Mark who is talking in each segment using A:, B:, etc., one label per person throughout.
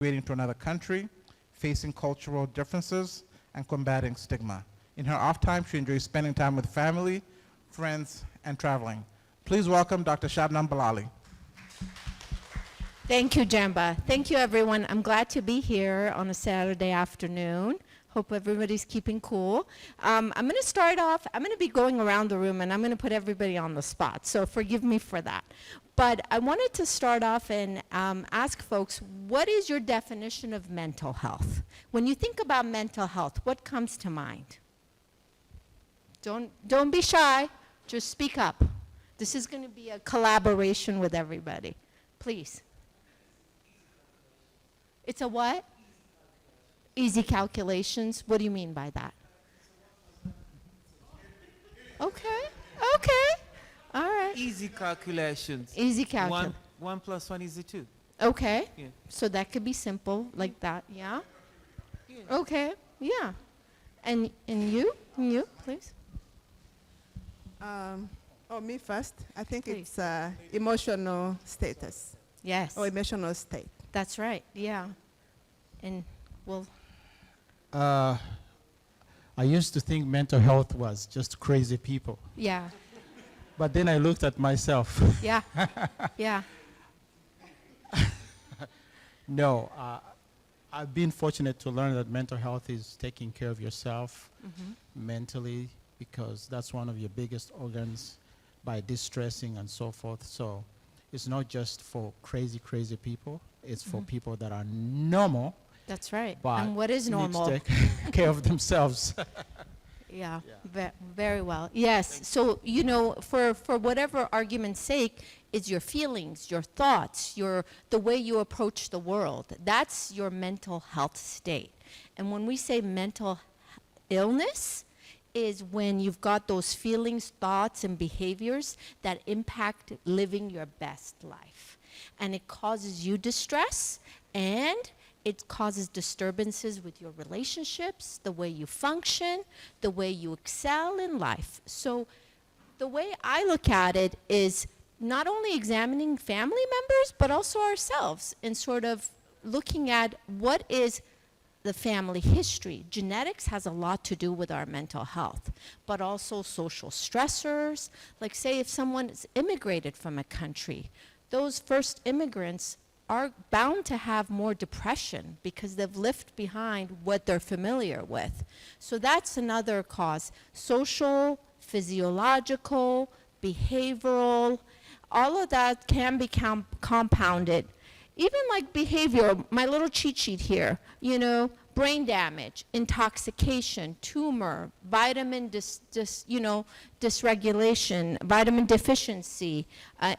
A: immigrating to another country, facing cultural differences, and combating stigma. In her off time, she enjoys spending time with family, friends, and traveling. Please welcome Dr. Shabnam Balali.
B: Thank you, Jamba. Thank you, everyone. I'm glad to be here on a Saturday afternoon. Hope everybody's keeping cool. I'm going to start off, I'm going to be going around the room, and I'm going to put everybody on the spot, so forgive me for that. But I wanted to start off and ask folks, what is your definition of mental health? When you think about mental health, what comes to mind? Don't be shy. Just speak up. This is going to be a collaboration with everybody. Please. It's a what? Easy calculations. What do you mean by that? Okay. All right.
C: Easy calculations.
B: Easy calculations.
C: 1 + 1 is 2.
B: Okay.
C: Yeah.
B: So that could be simple like that, yeah?
C: Yeah.
B: Okay, yeah. And you, please?
D: Me first. I think
B: Please.
D: it's emotional status
B: Yes,
D: or emotional state.
B: that's right, yeah. And well,
E: I used to think mental health was just crazy people.
B: yeah,
E: But then I looked at myself.
B: yeah, yeah,
E: No, I've been fortunate to learn that mental health is taking care of yourself mentally, because that's one of your biggest organs, by distressing and so forth. So it's not just for crazy people. It's for people that are normal,
B: that's right.
E: but
B: And what is
E: need
B: normal?
E: to take care of themselves.
B: Yeah, very well. Yes, so, you know, for whatever argument's sake, it's your feelings, your thoughts, the way you approach the world. That's your mental health state. And when we say mental illness, is when you've got those feelings, thoughts, and behaviors that impact living your best life. And it causes you distress, and it causes disturbances with your relationships, the way you function, the way you excel in life. So the way I look at it is not only examining family members, but also ourselves, and sort of looking at what is the family history. Genetics has a lot to do with our mental health, but also social stressors. Like, say if someone is immigrated from a country, those first immigrants are bound to have more depression because they've left behind what they're familiar with. So that's another cause. Social, physiological, behavioral, all of that can be compounded. Even like behavioral, my little cheat sheet here, you know, brain damage, intoxication, tumor, vitamin dysregulation, vitamin deficiency,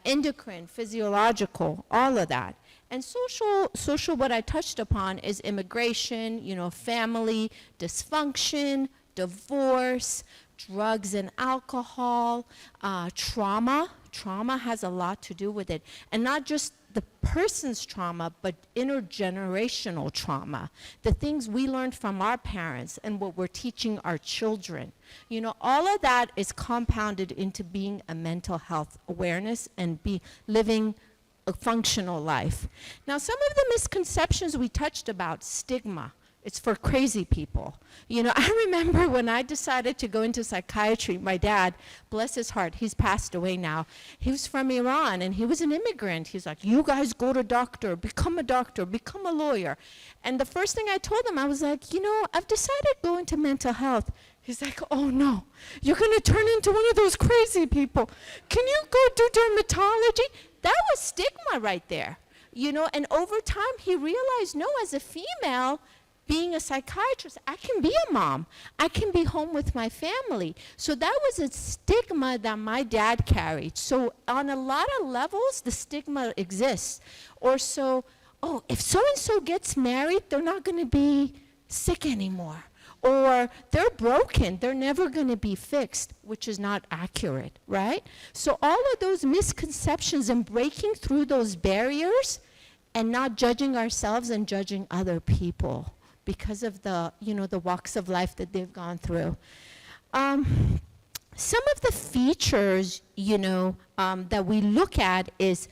B: endocrine, physiological, all of that. And social, what I touched upon is immigration, you know, family dysfunction, divorce, drugs and alcohol, trauma. Trauma has a lot to do with it. And not just the person's trauma, but intergenerational trauma. The things we learned from our parents and what we're teaching our children. You know, all of that is compounded into being a mental health awareness and living a functional life. Now, some of the misconceptions we touched about, stigma. It's for crazy people. You know, I remember when I decided to go into psychiatry, my dad, bless his heart, he's passed away now. He was from Iran, and he was an immigrant. He's like, you guys go to doctor, become a lawyer. And the first thing I told him, I was like, you know, I've decided to go into mental health. He's like, oh no, you're gonna turn into one of those crazy people. Can you go do dermatology? That was stigma right there. You know, and over time he realized, no, as a female, being a psychiatrist, I can be a mom. I can be home with my family. So that was a stigma that my dad carried. So on a lot of levels, the stigma exists. Or so, oh, if so-and-so gets married, they're not going to be sick anymore. Or they're broken, they're never going to be fixed, which is not accurate, right? So all of those misconceptions and breaking through those barriers and not judging ourselves and judging other people because of the, you know, the walks of life that they've gone through. Some of the features, you know, that we look at is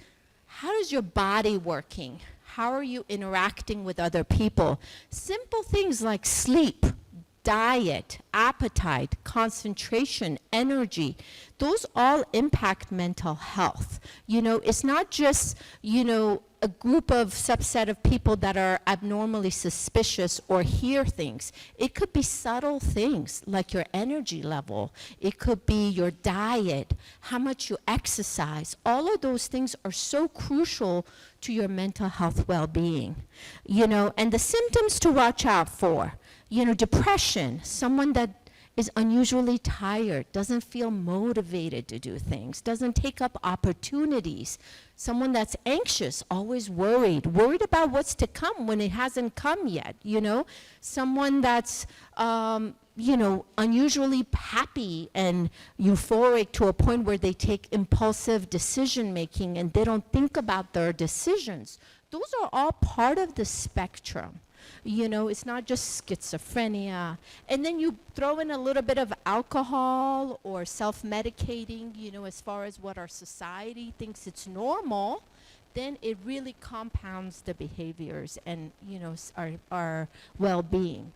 B: how is your body working? How are you interacting with other people? Simple things like sleep, diet, appetite, concentration, energy, those all impact mental health. You know, it's not just, you know, a group of subset of people that are abnormally suspicious or hear things. It could be subtle things like your energy level. It could be your diet, how much you exercise. All of those things are so crucial to your mental health well-being. You know, and the symptoms to watch out for. You know, depression, someone that is unusually tired, doesn't feel motivated to do things, doesn't take up opportunities. Someone that's anxious, always worried about what's to come when it hasn't come yet, you know? Someone that's, you know, unusually happy and euphoric to a point where they take impulsive decision making and they don't think about their decisions. Those are all part of the spectrum. You know, it's not just schizophrenia. And then you throw in a little bit of alcohol or self-medicating, you know, as far as what our society thinks it's normal, then it really compounds the behaviors and, you know, our well-being.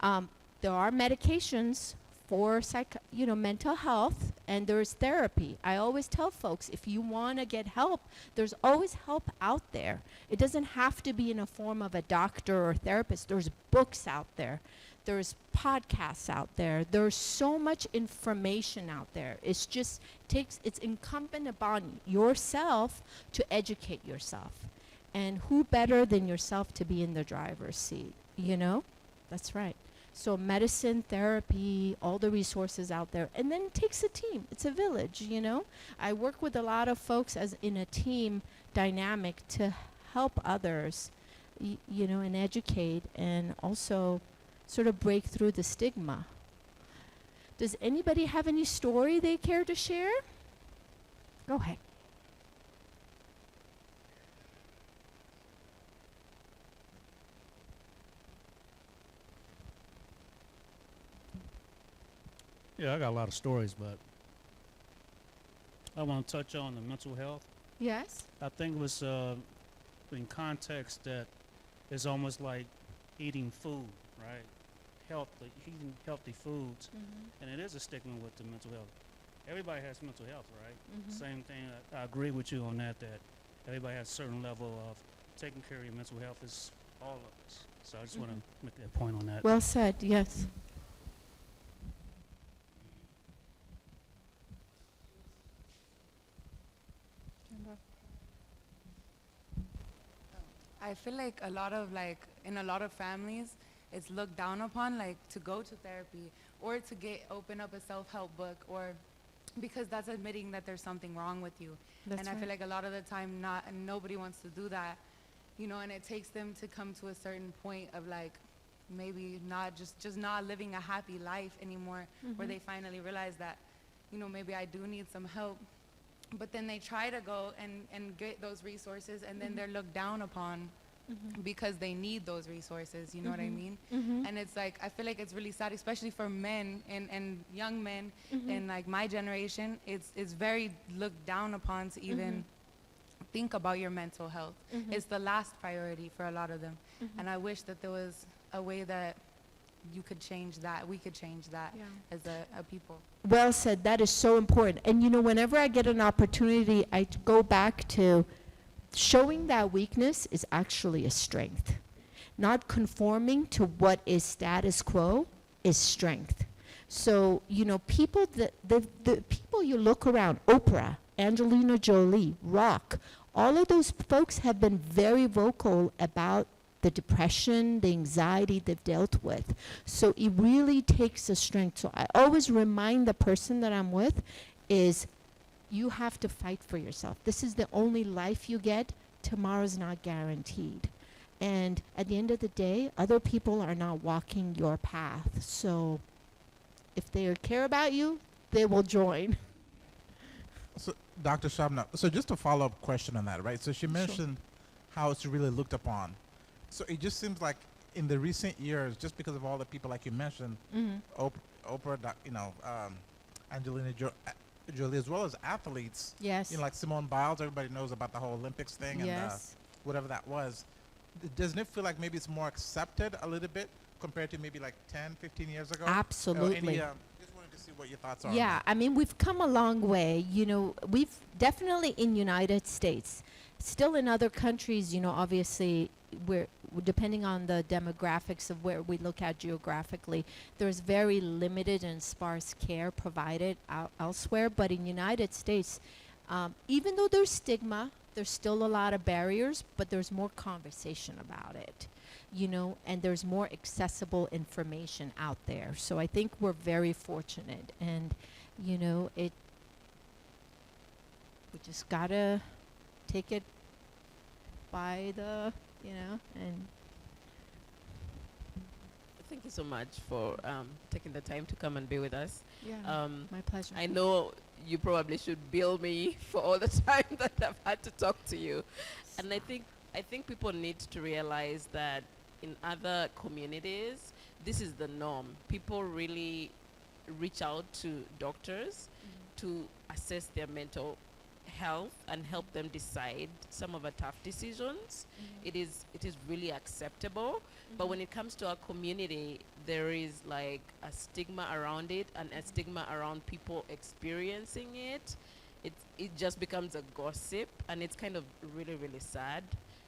B: There are medications for you know, mental health, and there's therapy. I always tell folks, if you want to get help, there's always help out there. It doesn't have to be in a form of a doctor or therapist. There's books out there. There's podcasts out there. There's so much information out there. It's just it's incumbent upon yourself to educate yourself. And who better than yourself to be in the driver's seat, you know? That's right. So medicine, therapy, all the resources out there. And then it takes a team. It's a village, you know? I work with a lot of folks as in a team dynamic to help others, you know, and educate and also sort of break through the stigma. Does anybody have any story they care to share? Go ahead.
F: Yeah, I got a lot of stories, but I want to touch on the mental health.
B: Yes?
F: I think it was in context that it's almost like eating food, right? Eating healthy foods, and it is a stigma with the mental health. Everybody has mental health, right? Same thing. I agree with you on that. That everybody has a certain level of taking care of your mental health. Is all of us. So I just want to make that point on that.
B: Well said, yes.
G: I feel like in a lot of families, it's looked down upon, like to go to therapy or to open up a self-help book, or because that's admitting that there's something wrong with you.
B: That's
G: I feel
B: right.
G: like a lot of the time nobody wants to do that, you know, and it takes them to come to a certain point of like maybe not just not living a happy life anymore, where they finally realize that, you know, maybe I do need some help. But then they try to go and get those resources, and then they're looked down upon because they need those resources, you know what I mean? And it's like, I feel like it's really sad, especially for men and young men in like my generation. It's very looked down upon to even think about your mental health. It's the last priority for a lot of them. And I wish that there was a way that you could change that, we could change that as a people.
B: Well said. That is so important. And you know, whenever I get an opportunity, I go back to showing that weakness is actually a strength. Not conforming to what is status quo is strength. So, you know, people the people you look around, Oprah, Angelina Jolie, Rock, all of those folks have been very vocal about the depression, the anxiety they've dealt with. So it really takes a strength. So I always remind the person that I'm with is you have to fight for yourself. This is the only life you get. Tomorrow's not guaranteed. And at the end of the day, other people are not walking your path. So if they care about you, they will join.
A: So, Dr. Shabnam, so just a follow-up question on that, right? So she mentioned how it's really looked upon. So it just seems like in the recent years, just because of all the people like you mentioned, Oprah, you know, Angelina Jolie, as well as athletes,
B: Yes.
A: you know, like Simone Biles, everybody knows about the whole Olympics thing and
B: Yes.
A: whatever that was. doesn't it feel like maybe it's more accepted a little bit compared to maybe like 10, 15 years ago?
B: Absolutely.
A: Just wanted to see what your thoughts are on
B: Yeah,
A: that.
B: I mean, we've come a long way. You know, we've definitely in United States, still in other countries, you know, obviously we're depending on the demographics of where we look at geographically, there's very limited and sparse care provided elsewhere. But in United States, even though there's stigma, there's still a lot of barriers, but there's more conversation about it, you know, and there's more accessible information out there. So I think we're very fortunate, and, you know, we just gotta take it by the, you know, and
H: Thank you so much for taking the time to come and be with us.
B: yeah, my pleasure.
H: I know you probably should bill me for all the time that I've had to talk to you. And I think people need to realize that in other communities, this is the norm. People really reach out to doctors to assess their mental health and help them decide some of the tough decisions. It is really acceptable. But when it comes to our community, there is like a stigma around it and a stigma around people experiencing it. It just becomes a gossip, and it's kind of really, really sad.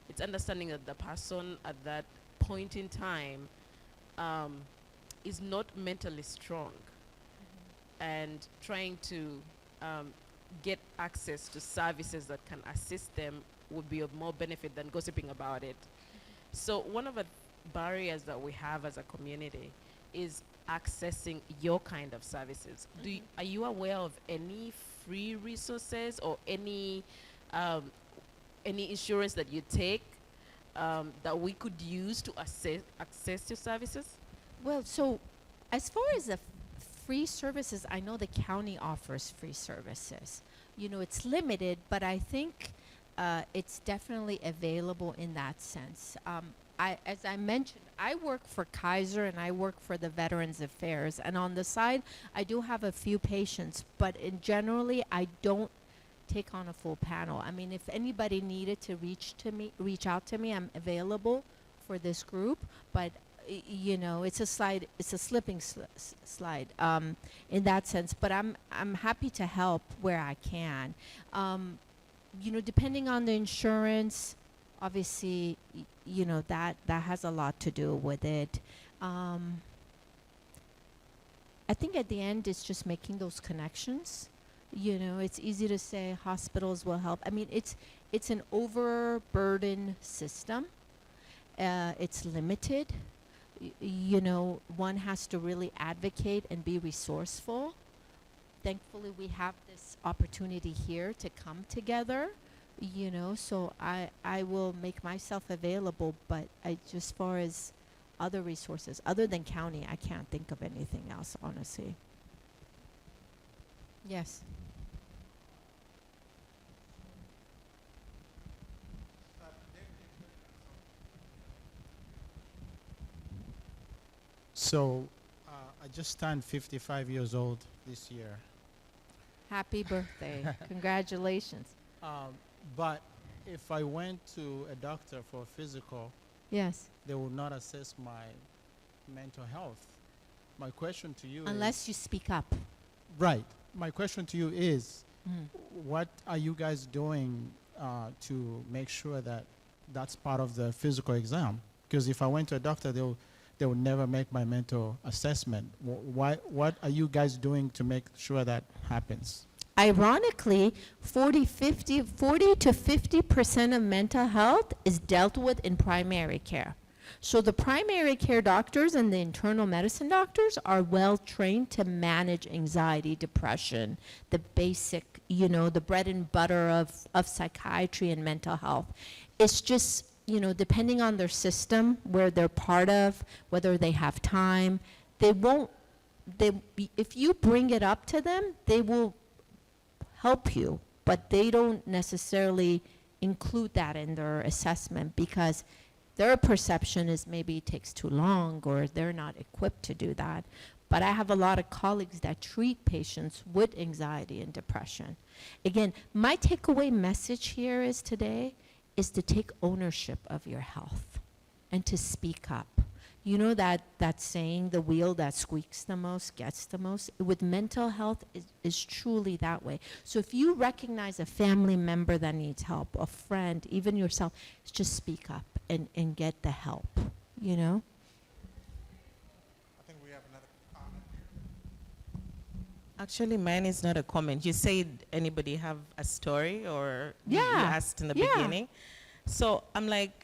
H: It's understanding that the person at that point in time is not mentally strong, and trying to get access to services that can assist them would be of more benefit than gossiping about it. So one of the barriers that we have as a community is accessing your kind of services. Are you aware of any free resources or any insurance that you take that we could use to access your services?
B: Well, so as far as the free services, I know the county offers free services. You know, it's limited, but I think it's definitely available in that sense. As I mentioned, I work for Kaiser and I work for the Veterans Affairs, and on the side, I do have a few patients, but generally, I don't take on a full panel. I mean, if anybody needed to reach out to me, I'm available for this group, but you know, it's a slipping slide in that sense. But I'm happy to help where I can. You know, depending on the insurance, obviously, you know, that has a lot to do with it. I think at the end, it's just making those connections. You know, it's easy to say hospitals will help. I mean, it's an overburdened system. It's limited. You know, one has to really advocate and be resourceful. Thankfully, we have this opportunity here to come together, you know, so I will make myself available, but just far as other resources, other than county, I can't think of anything else, honestly. Yes.
E: So I just turned 55 years old this year.
B: Happy birthday. Congratulations.
E: But if I went to a doctor for a physical,
B: Yes.
E: they would not assess my mental health. My question to you
B: Unless you speak up.
E: right. My question to you is,
B: Mm.
E: what are you guys doing to make sure that that's part of the physical exam? Because if I went to a doctor, they will never make my mental assessment. What are you guys doing to make sure that happens?
B: Ironically, 40 to 50% of mental health is dealt with in primary care. So the primary care doctors and the internal medicine doctors are well trained to manage anxiety, depression, the basic, you know, the bread and butter of psychiatry and mental health. It's just, you know, depending on their system, where they're part of, whether they have time, if you bring it up to them, they will help you, but they don't necessarily include that in their assessment because their perception is maybe it takes too long or they're not equipped to do that. But I have a lot of colleagues that treat patients with anxiety and depression. Again, my takeaway message here is today is to take ownership of your health and to speak up. You know that saying, the wheel that squeaks the most gets the most? With mental health, is truly that way. So if you recognize a family member that needs help, a friend, even yourself, just speak up and get the help, you know?
A: I think we have another comment here.
I: Actually, mine is not a comment. You said anybody have a story, or you
B: Yeah.
I: asked in the
B: Yeah.
I: beginning. So I'm like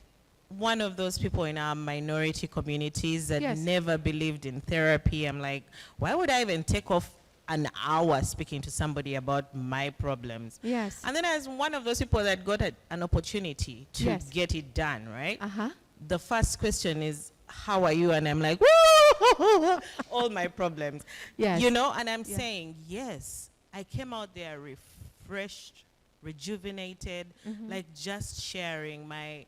I: one of those people in our minority communities that
B: Yes.
I: never believed in therapy. I'm like, why would I even take off an hour speaking to somebody about my problems?
B: Yes.
I: And then as one of those people that got an opportunity to
B: Yes.
I: get it done, right?
B: Uh-huh.
I: The first question is, how are you? And I'm like, woo, all my problems.
B: Yes.
I: You know, and I'm
B: Yeah.
I: saying, yes, I came out there refreshed, rejuvenated, like just sharing my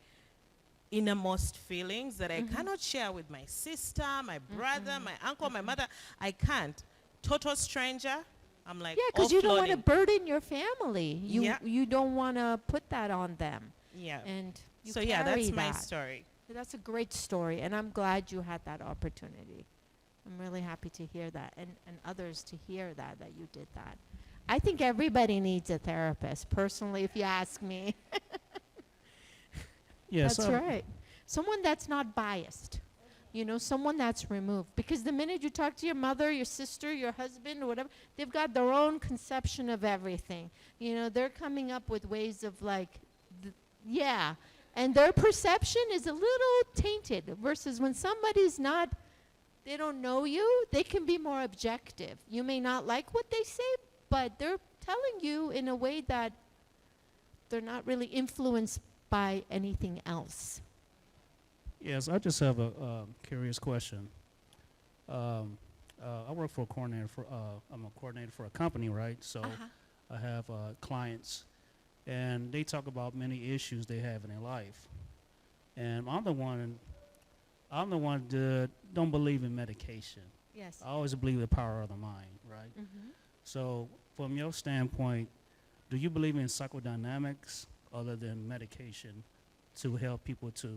I: innermost feelings that I cannot share with my sister, my brother, my uncle, my mother. I can't. Total stranger. I'm like,
B: Yeah, because you don't want to
I: offloading.
B: burden your family.
I: Yeah.
B: You don't want to put that on them.
I: Yeah.
B: And you
I: So yeah,
B: carry
I: that's my
B: that.
I: story.
B: That's a great story, and I'm glad you had that opportunity. I'm really happy to hear that, and others to hear that you did that. I think everybody needs a therapist, personally, if you ask me.
F: Yes.
B: That's right. Someone that's not biased. You know, someone that's removed. Because the minute you talk to your mother, your sister, your husband, or whatever, they've got their own conception of everything. You know, they're coming up with ways of like, yeah. And their perception is a little tainted versus when somebody's not, they don't know you, they can be more objective. You may not like what they say, but they're telling you in a way that they're not really influenced by anything else.
F: Yes, I just have a curious question. I work for a coordinator for. I'm a coordinator for a company, right? So I have clients, and they talk about many issues they have in their life, and I'm the one that don't believe in medication.
B: Yes.
F: I always believe in the power of the mind, right? So from your standpoint, do you believe in psychodynamics other than medication to help people to?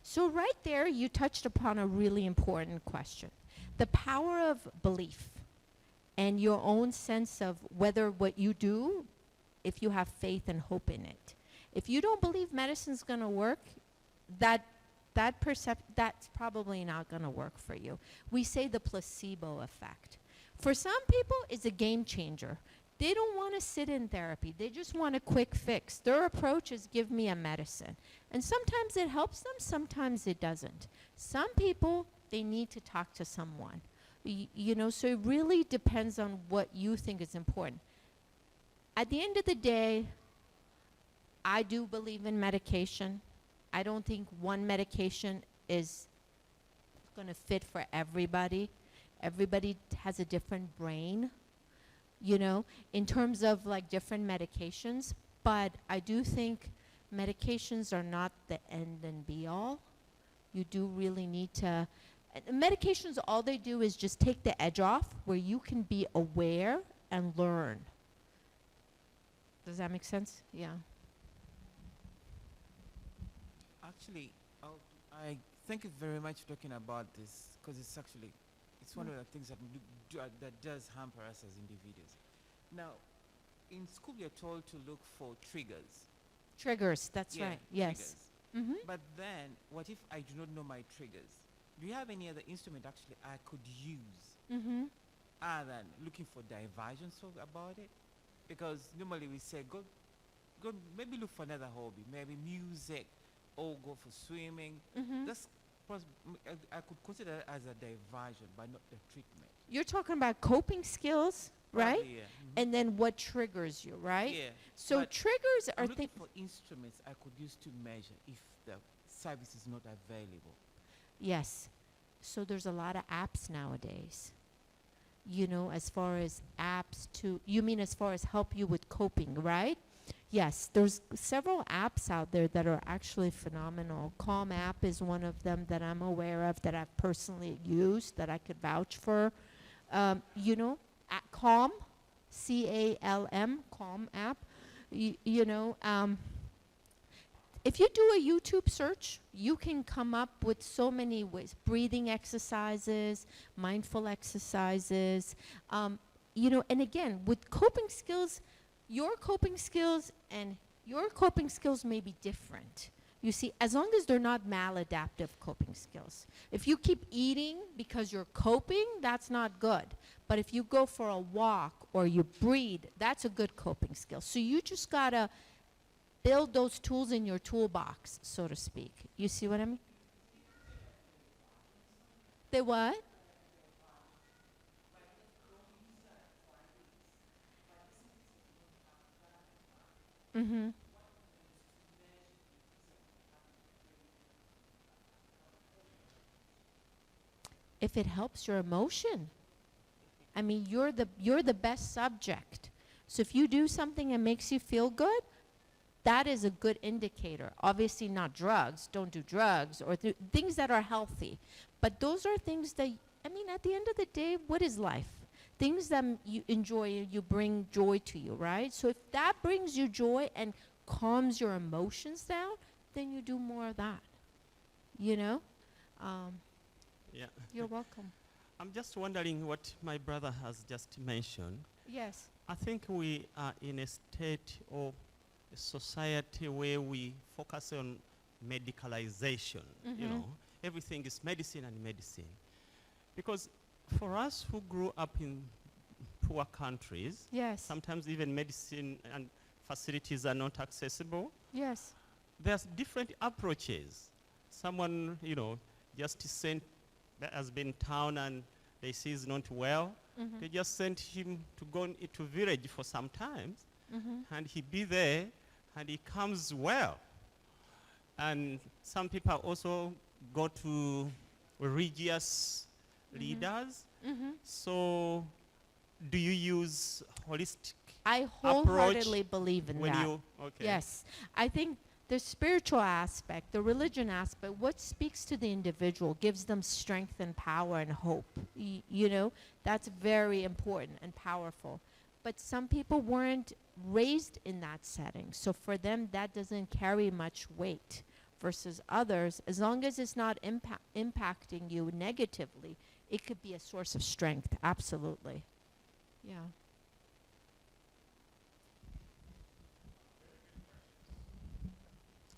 B: So right there, you touched upon a really important question. The power of belief and your own sense of whether what you do, if you have faith and hope in it. If you don't believe medicine's going to work, that's probably not going to work for you. We say the placebo effect. For some people, it's a game changer. They don't want to sit in therapy. They just want a quick fix. Their approach is give me a medicine. And sometimes it helps them, sometimes it doesn't. Some people, they need to talk to someone. You know, so it really depends on what you think is important. At the end of the day, I do believe in medication. I don't think one medication is going to fit for everybody. Everybody has a different brain, you know, in terms of like different medications. But I do think medications are not the end and be all. You do really need to, medications, all they do is just take the edge off where you can be aware and learn. Does that make sense? Yeah.
C: Actually, I thank you very much for talking about this, because it's one of the things that does hamper us as individuals. Now, in school, you're told to look for triggers.
B: Triggers, that's
C: Yeah,
B: right. Yes.
C: triggers. But then, what if I do not know my triggers? Do you have any other instrument actually I could use other than looking for diversions about it? Because normally we say, go maybe look for another hobby, maybe music, or go for swimming. That's I could consider it as a diversion, but not the treatment.
B: You're talking about coping skills, right?
C: Probably, yeah.
B: And then what triggers you, right?
C: Yeah.
B: So
C: but
B: triggers are
C: I'm looking
B: things.
C: for instruments I could use to measure if the service is not available.
B: Yes. So there's a lot of apps nowadays. You know, as far as apps to, you mean as far as help you with coping, right? Yes, there's several apps out there that are actually phenomenal. Calm app is one of them that I'm aware of that I've personally used that I could vouch for. You know, at Calm, C-A-L-M, Calm app. You know, if you do a YouTube search, you can come up with so many ways. Breathing exercises, mindful exercises. And again, with coping skills, your coping skills and your coping skills may be different. You see, as long as they're not maladaptive coping skills. If you keep eating because you're coping, that's not good. But if you go for a walk or you breathe, that's a good coping skill. So you just gotta build those tools in your toolbox, so to speak. You see what I mean? They what? Mm-hmm. If it helps your emotion. I mean, you're the best subject. So if you do something that makes you feel good, that is a good indicator. Obviously not drugs, don't do drugs, or things that are healthy. But those are things that, I mean, at the end of the day, what is life? Things that you enjoy, you bring joy to you, right? So if that brings you joy and calms your emotions down, then you do more of that, you know?
J: Yeah.
B: You're welcome.
J: I'm just wondering what my brother has just mentioned.
B: Yes.
J: I think we are in a state or a society where we focus on medicalization. You know, everything is medicine and medicine. Because for us who grew up in poor countries,
B: Yes.
J: sometimes even medicine and facilities are not accessible.
B: Yes.
J: There's different approaches. Someone, just sent that has been in town and they see he's not well. They just sent him to go into village for some time, and he be there, and he comes well. And some people also go to religious leaders. So do you use holistic
B: I wholeheartedly believe in
J: when
B: that.
J: you, okay.
B: Yes. I think the spiritual aspect, the religion aspect, what speaks to the individual gives them strength and power and hope. That's very important and powerful. But some people weren't raised in that setting. So for them, that doesn't carry much weight versus others. As long as it's not impacting you negatively, it could be a source of strength. Absolutely. Yeah.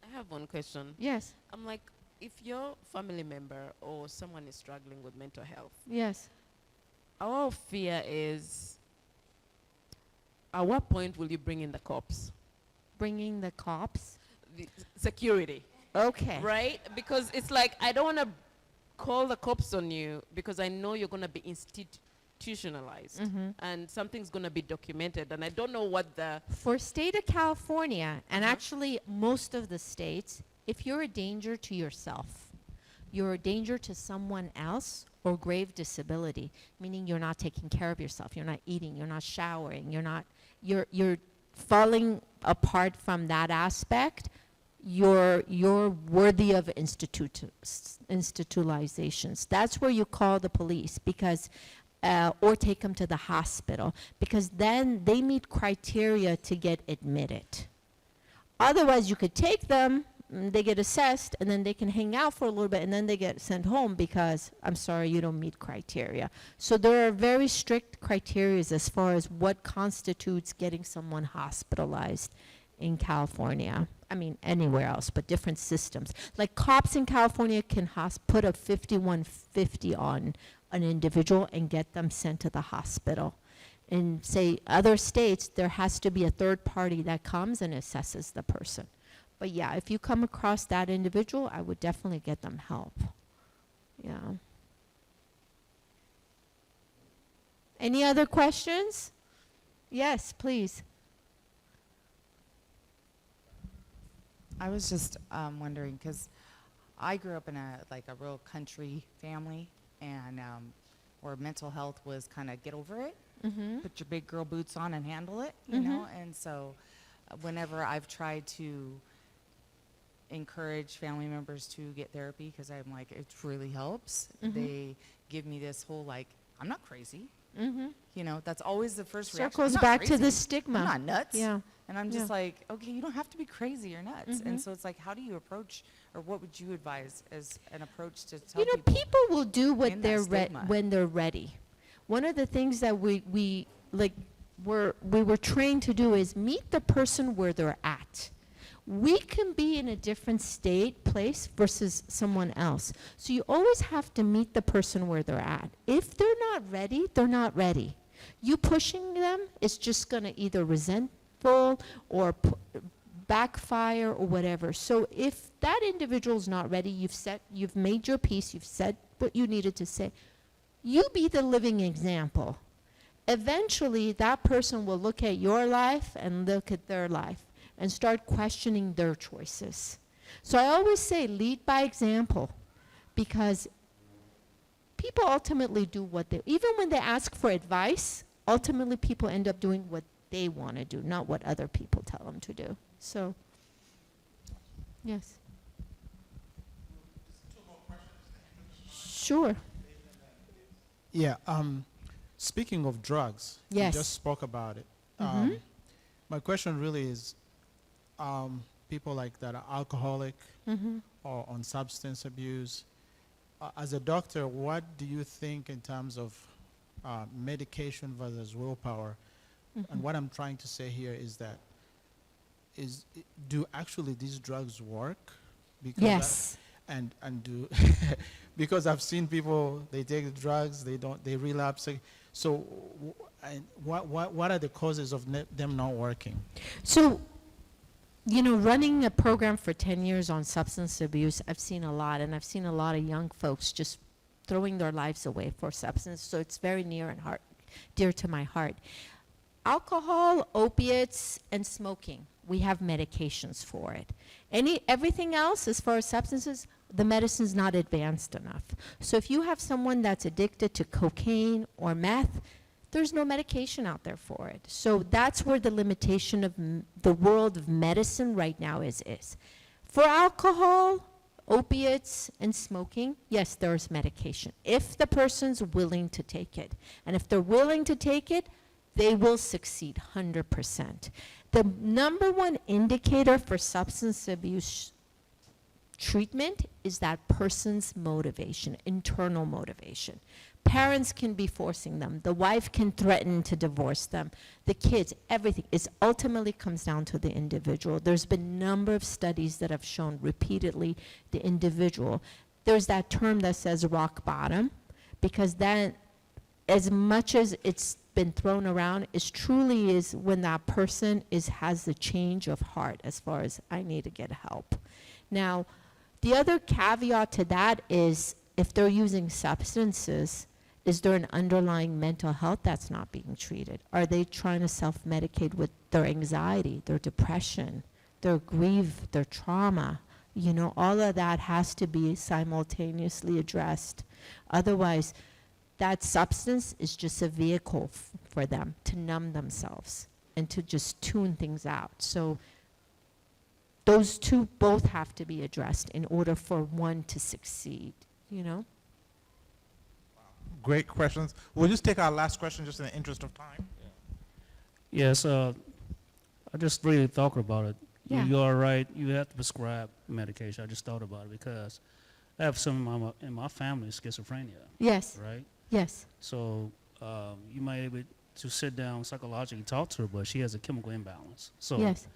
H: I have one question.
B: Yes.
H: I'm like, if your family member or someone is struggling with mental health,
B: Yes.
H: our fear is, at what point will you bring in the cops?
B: Bringing the cops.
H: The security,
B: Okay.
H: right? Because it's like, I don't want to call the cops on you because I know you're going to be institutionalized and something's going to be documented, and I don't know what the...
B: For state of California, and actually most of the states, if you're a danger to yourself, you're a danger to someone else, or grave disability, meaning you're not taking care of yourself, you're not eating, you're not showering, you're falling apart from that aspect, you're worthy of institutionalizations. That's where you call the police, because or take them to the hospital, because then they meet criteria to get admitted. Otherwise, you could take them, they get assessed, and then they can hang out for a little bit, and then they get sent home because, I'm sorry, you don't meet criteria. So there are very strict criteria as far as what constitutes getting someone hospitalized in California. I mean, anywhere else, but different systems. Like cops in California can put a 5150 on an individual and get them sent to the hospital. In, say, other states, there has to be a third party that comes and assesses the person. But yeah, if you come across that individual, I would definitely get them help. Yeah. Any other questions? Yes, please.
K: I was just wondering, because I grew up in a real country family, and where mental health was kind of get over it, put your big girl boots on and handle it, you know. And so, whenever I've tried to encourage family members to get therapy, because I'm like, it really helps, they give me this whole I'm not crazy, You know, that's always the first reaction.
B: Circles
K: "I'm not
B: back to the
K: crazy.
B: stigma.
K: I'm not nuts.
B: Yeah.
K: And I'm just
B: Yeah.
K: like, okay, you don't have to be crazy or nuts. And so it's like, how do you approach, or what would you advise as an approach to tell
B: You know,
K: people?
B: people will do what
K: in that
B: they're
K: stigma?
B: when they're ready. One of the things that we like we were trained to do is meet the person where they're at. We can be in a different place versus someone else. So you always have to meet the person where they're at. If they're not ready, they're not ready. You pushing them is just going to either resentful or backfire or whatever. So if that individual's not ready, you've made your peace, you've said what you needed to say. You be the living example. Eventually, that person will look at your life and look at their life and start questioning their choices. So I always say lead by example, because people ultimately do what they, even when they ask for advice, ultimately people end up doing what they want to do, not what other people tell them to do. So, yes. Sure.
E: Yeah. Speaking of drugs,
B: Yes.
E: you just spoke about it.
B: Mhm.
E: My question really is, people like that are alcoholic or on substance abuse. As a doctor, what do you think in terms of medication versus willpower? And what I'm trying to say here is that do actually these drugs work? Because
B: Yes.
E: and do because I've seen people, they take the drugs, they relapse. So and what are the causes of them not working?
B: So, you know, running a program for 10 years on substance abuse, I've seen a lot, and I've seen a lot of young folks just throwing their lives away for substance, so it's very dear to my heart. Alcohol, opiates, and smoking, we have medications for it. Everything else, as far as substances, the medicine's not advanced enough. So if you have someone that's addicted to cocaine or meth, there's no medication out there for it. So that's where the limitation of the world of medicine right now is. For alcohol, opiates, and smoking, yes, there's medication, if the person's willing to take it. And if they're willing to take it, they will succeed 100%. The number one indicator for substance abuse treatment is that person's motivation, internal motivation. Parents can be forcing them. The wife can threaten to divorce them. The kids, everything. It ultimately comes down to the individual. There's been a number of studies that have shown repeatedly the individual. There's that term that says rock bottom, because then as much as it's been thrown around, it truly is when that person has the change of heart as far as I need to get help. Now, the other caveat to that is if they're using substances, is there an underlying mental health that's not being treated? Are they trying to self-medicate with their anxiety, their depression, their grief, their trauma? You know, all of that has to be simultaneously addressed. Otherwise, that substance is just a vehicle for them to numb themselves and to just tune things out. So those two both have to be addressed in order for one to succeed, you know?
A: Great questions. We'll just take our last question just in the interest of time.
F: Yes, I just really thought about it.
B: Yeah.
F: You are right. You have to prescribe medication. I just thought about it because I have some in my family schizophrenia.
B: Yes.
F: Right.
B: Yes.
F: So you might be able to sit down psychologically talk to her, but she has a chemical imbalance. So
B: Yes.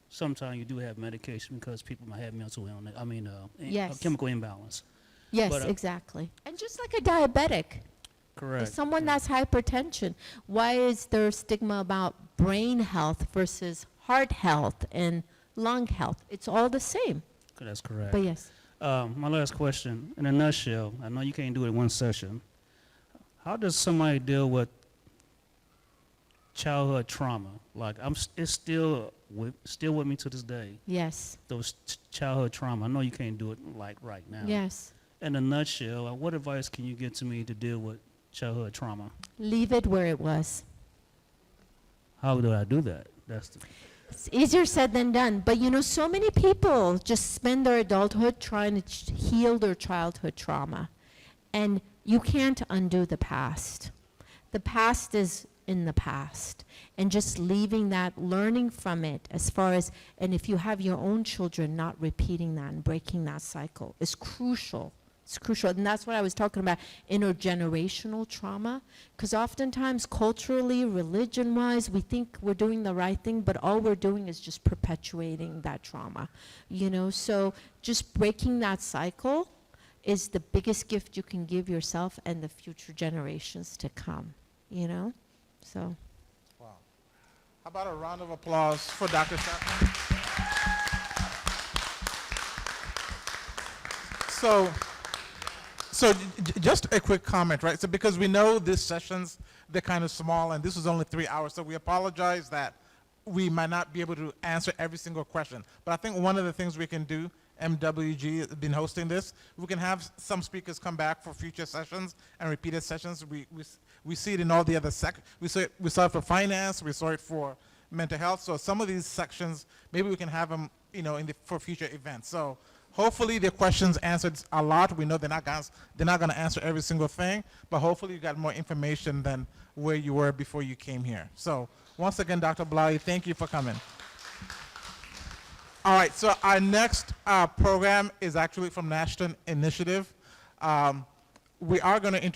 F: sometimes you do have medication because people might have mental illness.
B: Yes.
F: Chemical imbalance.
B: Yes,
F: But,
B: exactly. And just like a diabetic,
F: Correct.
B: someone that's hypertension, why is there stigma about brain health versus heart health and lung health? It's all the same.
F: That's correct.
B: But yes.
F: My last question, in a nutshell, I know you can't do it in one session. How does somebody deal with childhood trauma? Like it's still with me to this day.
B: Yes.
F: Those childhood trauma. I know you can't do it like right now.
B: Yes.
F: In a nutshell, what advice can you give to me to deal with childhood trauma?
B: Leave it where it was.
F: How do I do that?
B: It's easier said than done. But you know, so many people just spend their adulthood trying to heal their childhood trauma. And you can't undo the past. The past is in the past. And just leaving that, learning from it as far as, and if you have your own children, not repeating that and breaking that cycle is crucial. It's crucial. And that's what I was talking about, intergenerational trauma. Because oftentimes, culturally, religion-wise, we think we're doing the right thing, but all we're doing is just perpetuating that trauma. You know, so just breaking that cycle is the biggest gift you can give yourself and the future generations to come, you know? So.
A: Wow. How about a round of applause for Dr. Shatnam? So just a quick comment, right? So because we know these sessions, they're kind of small, and this was only 3 hours, so we apologize that we might not be able to answer every single question. But I think one of the things we can do, MWG has been hosting this, we can have some speakers come back for future sessions and repeated sessions. We see it in all the other we saw it for finance, we saw it for mental health. So some of these sections, maybe we can have them, you know, for future events. So hopefully the questions answered a lot. We know they're not going to answer every single thing, but hopefully you got more information than where you were before you came here. So once again, Dr. Balali, thank you for coming. All right, so our next program is actually from National Initiative. We are going to introduce